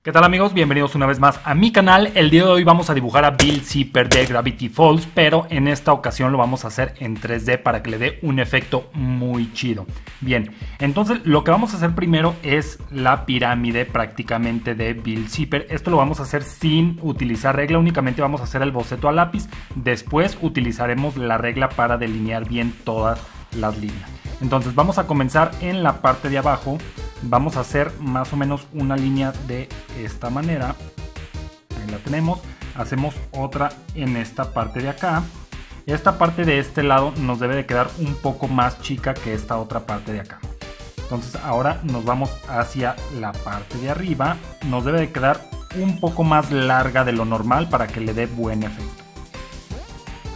¿Qué tal amigos? Bienvenidos una vez más a mi canal. El día de hoy vamos a dibujar a Bill Zipper de Gravity Falls, pero en esta ocasión lo vamos a hacer en 3D para que le dé un efecto muy chido. Bien, entonces lo que vamos a hacer primero es la pirámide prácticamente de Bill Zipper. Esto lo vamos a hacer sin utilizar regla, únicamente vamos a hacer el boceto a lápiz. Después utilizaremos la regla para delinear bien todas las líneas. Entonces vamos a comenzar en la parte de abajo. Vamos a hacer más o menos una línea de esta manera. Ahí la tenemos. Hacemos otra en esta parte de acá. Esta parte de este lado nos debe de quedar un poco más chica que esta otra parte de acá. Entonces ahora nos vamos hacia la parte de arriba. Nos debe de quedar un poco más larga de lo normal para que le dé buen efecto.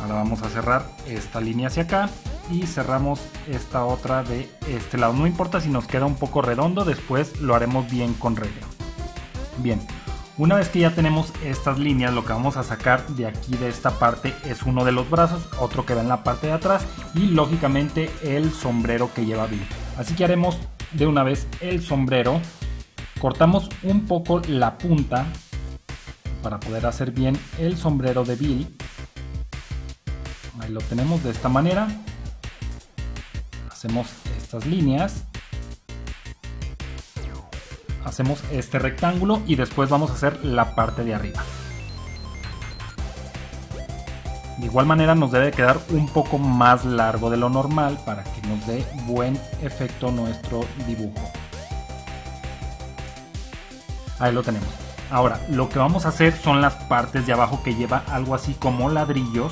Ahora vamos a cerrar esta línea hacia acá. Y cerramos esta otra de este lado. No importa si nos queda un poco redondo, después lo haremos bien con regla. Bien, una vez que ya tenemos estas líneas, lo que vamos a sacar de aquí de esta parte es uno de los brazos, otro que va en la parte de atrás y lógicamente el sombrero que lleva Bill. Así que haremos de una vez el sombrero. Cortamos un poco la punta para poder hacer bien el sombrero de Bill. Ahí lo tenemos de esta manera. Hacemos estas líneas, hacemos este rectángulo y después vamos a hacer la parte de arriba. De igual manera nos debe quedar un poco más largo de lo normal para que nos dé buen efecto nuestro dibujo. Ahí lo tenemos. Ahora lo que vamos a hacer son las partes de abajo que lleva algo así como ladrillos.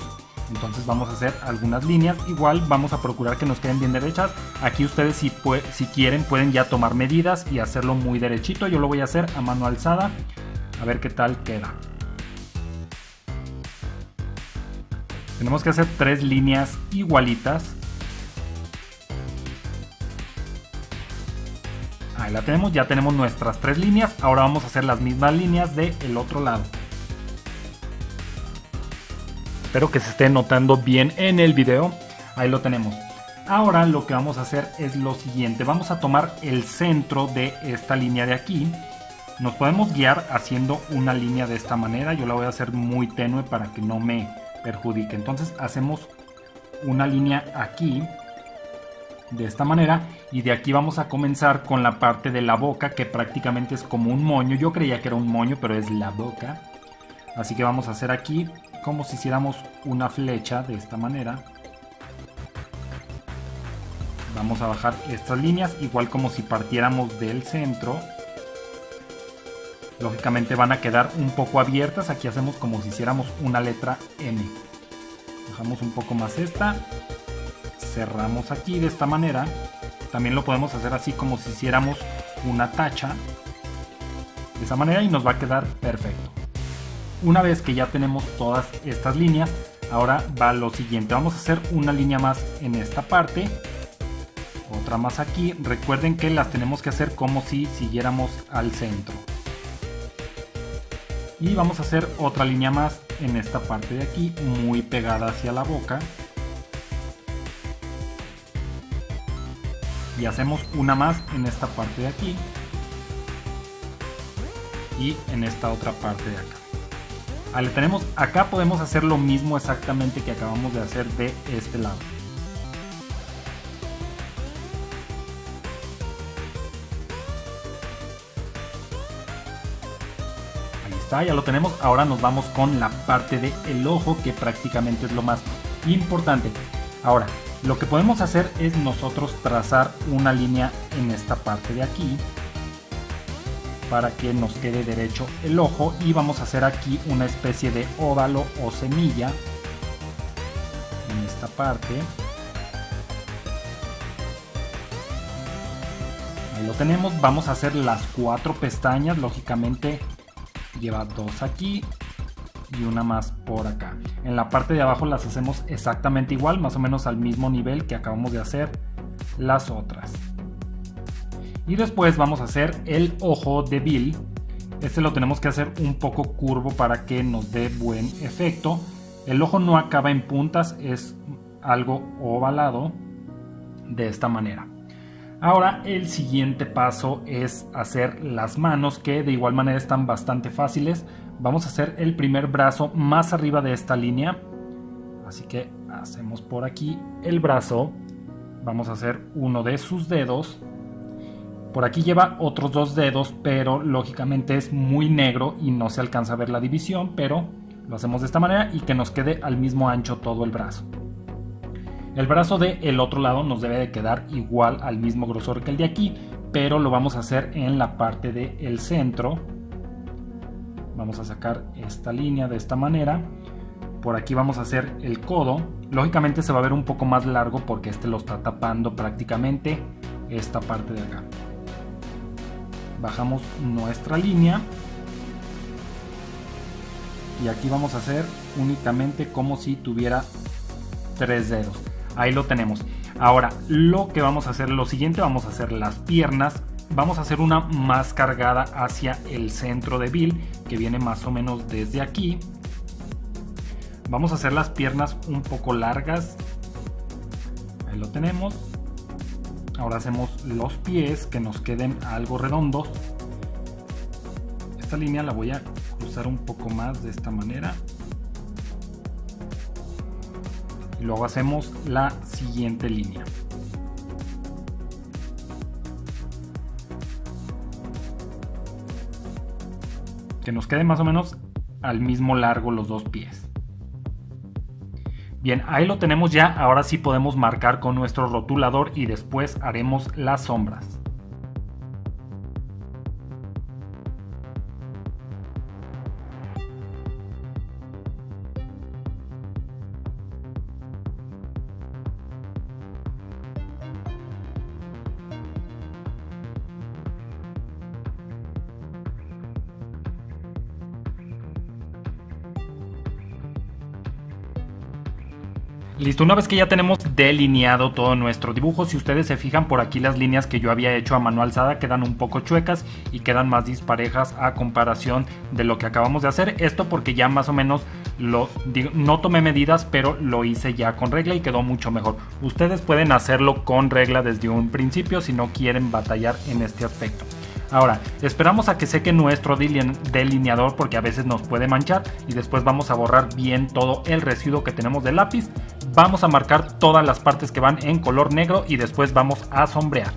Entonces vamos a hacer algunas líneas, igual vamos a procurar que nos queden bien derechas. Aquí ustedes si quieren pueden ya tomar medidas y hacerlo muy derechito. Yo lo voy a hacer a mano alzada, a ver qué tal queda. Tenemos que hacer 3 líneas igualitas. Ahí la tenemos, ya tenemos nuestras 3 líneas. Ahora vamos a hacer las mismas líneas del otro lado. Espero que se esté notando bien en el video. Ahí lo tenemos. Ahora lo que vamos a hacer es lo siguiente. Vamos a tomar el centro de esta línea de aquí. Nos podemos guiar haciendo una línea de esta manera. Yo la voy a hacer muy tenue para que no me perjudique. Entonces hacemos una línea aquí. De esta manera. Y de aquí vamos a comenzar con la parte de la boca, que prácticamente es como un moño. Yo creía que era un moño, pero es la boca. Así que vamos a hacer aquí como si hiciéramos una flecha de esta manera. Vamos a bajar estas líneas igual como si partiéramos del centro. Lógicamente van a quedar un poco abiertas. Aquí hacemos como si hiciéramos una letra M. Bajamos un poco más esta. Cerramos aquí de esta manera. También lo podemos hacer así como si hiciéramos una tacha. De esa manera y nos va a quedar perfecto. Una vez que ya tenemos todas estas líneas, ahora va lo siguiente. Vamos a hacer una línea más en esta parte, otra más aquí. Recuerden que las tenemos que hacer como si siguiéramos al centro. Y vamos a hacer otra línea más en esta parte de aquí, muy pegada hacia la boca. Y hacemos una más en esta parte de aquí. Y en esta otra parte de acá. Ahí lo tenemos. Acá podemos hacer lo mismo exactamente que acabamos de hacer de este lado. Ahí está, ya lo tenemos. Ahora nos vamos con la parte del ojo, que prácticamente es lo más importante. Ahora, lo que podemos hacer es nosotros trazar una línea en esta parte de aquí, para que nos quede derecho el ojo, y vamos a hacer aquí una especie de óvalo o semilla en esta parte. Ahí lo tenemos. Vamos a hacer las 4 pestañas. Lógicamente lleva 2 aquí y una más por acá. En la parte de abajo las hacemos exactamente igual, más o menos al mismo nivel que acabamos de hacer las otras. Y después vamos a hacer el ojo de Bill. Este lo tenemos que hacer un poco curvo para que nos dé buen efecto. El ojo no acaba en puntas, es algo ovalado de esta manera. Ahora el siguiente paso es hacer las manos, que de igual manera están bastante fáciles. Vamos a hacer el primer brazo más arriba de esta línea. Así que hacemos por aquí el brazo. Vamos a hacer uno de sus dedos. Por aquí lleva otros 2 dedos, pero lógicamente es muy negro y no se alcanza a ver la división, pero lo hacemos de esta manera y que nos quede al mismo ancho todo el brazo. El brazo del otro lado nos debe de quedar igual al mismo grosor que el de aquí, pero lo vamos a hacer en la parte del centro. Vamos a sacar esta línea de esta manera. Por aquí vamos a hacer el codo. Lógicamente se va a ver un poco más largo porque este lo está tapando prácticamente esta parte de acá. Bajamos nuestra línea. Y aquí vamos a hacer únicamente como si tuviera 3 dedos. Ahí lo tenemos. Ahora lo que vamos a hacer, lo siguiente, vamos a hacer las piernas. Vamos a hacer una más cargada hacia el centro de Bill, que viene más o menos desde aquí. Vamos a hacer las piernas un poco largas. Ahí lo tenemos. Ahora hacemos los pies, que nos queden algo redondos. Esta línea la voy a cruzar un poco más de esta manera. Y luego hacemos la siguiente línea. Que nos quede más o menos al mismo largo los 2 pies. Bien, ahí lo tenemos ya. Ahora sí podemos marcar con nuestro rotulador y después haremos las sombras. Listo, una vez que ya tenemos delineado todo nuestro dibujo, si ustedes se fijan por aquí, las líneas que yo había hecho a mano alzada quedan un poco chuecas y quedan más disparejas a comparación de lo que acabamos de hacer. Esto porque ya más o menos no tomé medidas, pero lo hice ya con regla y quedó mucho mejor. Ustedes pueden hacerlo con regla desde un principio si no quieren batallar en este aspecto. Ahora, esperamos a que seque nuestro delineador porque a veces nos puede manchar y después vamos a borrar bien todo el residuo que tenemos del lápiz. Vamos a marcar todas las partes que van en color negro y después vamos a sombrear.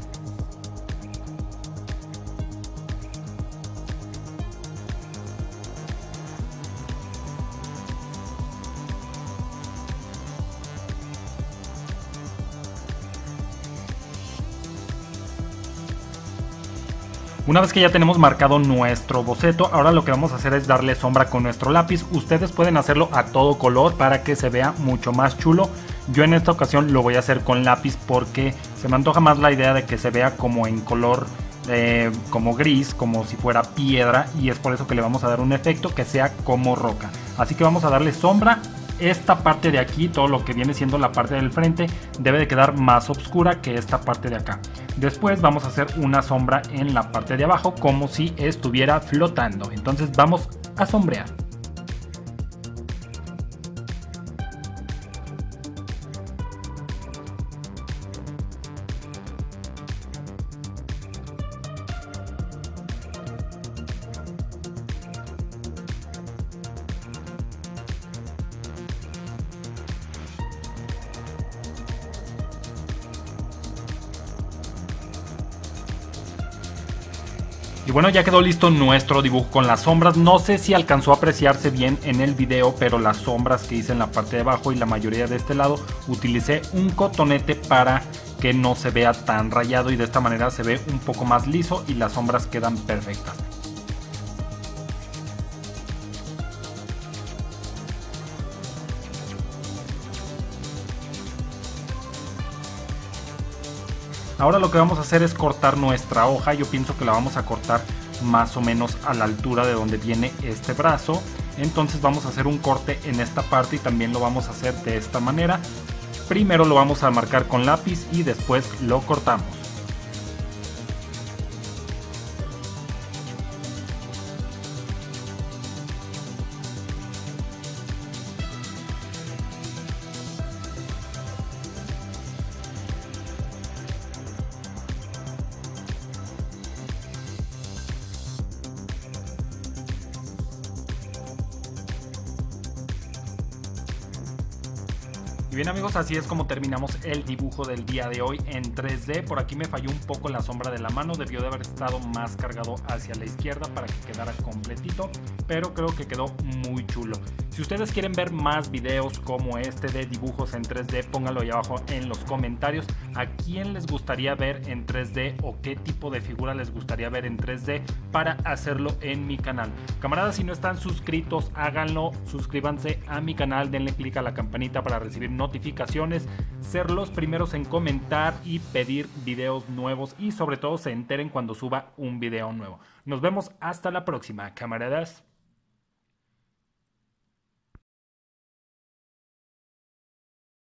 Una vez que ya tenemos marcado nuestro boceto, ahora lo que vamos a hacer es darle sombra con nuestro lápiz. Ustedes pueden hacerlo a todo color para que se vea mucho más chulo. Yo en esta ocasión lo voy a hacer con lápiz porque se me antoja más la idea de que se vea como en color como gris, como si fuera piedra, y es por eso que le vamos a dar un efecto que sea como roca. Así que vamos a darle sombra. Esta parte de aquí, todo lo que viene siendo la parte del frente, debe de quedar más oscura que esta parte de acá. Después vamos a hacer una sombra en la parte de abajo como si estuviera flotando. Entonces vamos a sombrear. Y bueno, ya quedó listo nuestro dibujo con las sombras. No sé si alcanzó a apreciarse bien en el video, pero las sombras que hice en la parte de abajo y la mayoría de este lado, utilicé un cotonete para que no se vea tan rayado y de esta manera se ve un poco más liso y las sombras quedan perfectas. Ahora lo que vamos a hacer es cortar nuestra hoja. Yo pienso que la vamos a cortar más o menos a la altura de donde viene este brazo. Entonces vamos a hacer un corte en esta parte y también lo vamos a hacer de esta manera. Primero lo vamos a marcar con lápiz y después lo cortamos. Y bien amigos, así es como terminamos el dibujo del día de hoy en 3D. Por aquí me falló un poco la sombra de la mano, debió de haber estado más cargado hacia la izquierda para que quedara completito, pero creo que quedó muy chulo. Si ustedes quieren ver más videos como este de dibujos en 3D, pónganlo ahí abajo en los comentarios. ¿A quién les gustaría ver en 3D o qué tipo de figura les gustaría ver en 3D para hacerlo en mi canal? Camaradas, si no están suscritos, háganlo, suscríbanse a mi canal, denle click a la campanita para recibir notificaciones, ser los primeros en comentar y pedir videos nuevos y sobre todo se enteren cuando suba un video nuevo. Nos vemos hasta la próxima, camaradas.